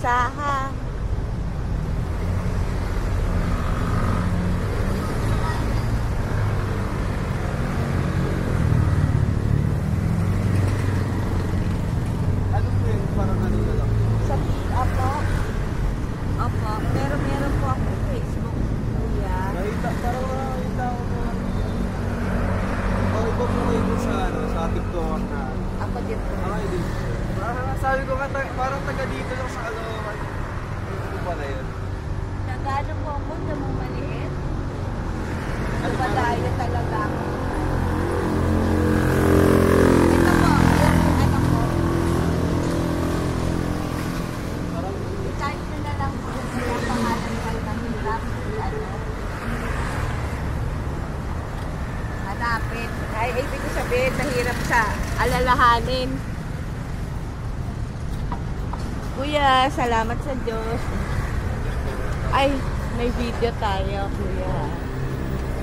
basahan. Ano po yun? Parang ano na lang. Sa Apo? Opo, pero meron po ako Facebook, kuya. Nakita, parang nakakita ako po. Oh, iba po kayo dun sa, ano, sa TikTok na. Ako din po. Okay, din. Sabi ko nga, parang taga dito lang sa Caloocan. Ano pala yun? Nagano po ako na maliit. Ano pa? Malayo talaga ako. Ito po, yung ano ko. Parang, I-type nyo na lang po yung pangalan kayo mahirap. Ano? Hanapin. Ay, ibig ko sabihin, mahirap sa alalahanin. Kuya, salamat sa Diyos. Ay, may video tayo, kuya.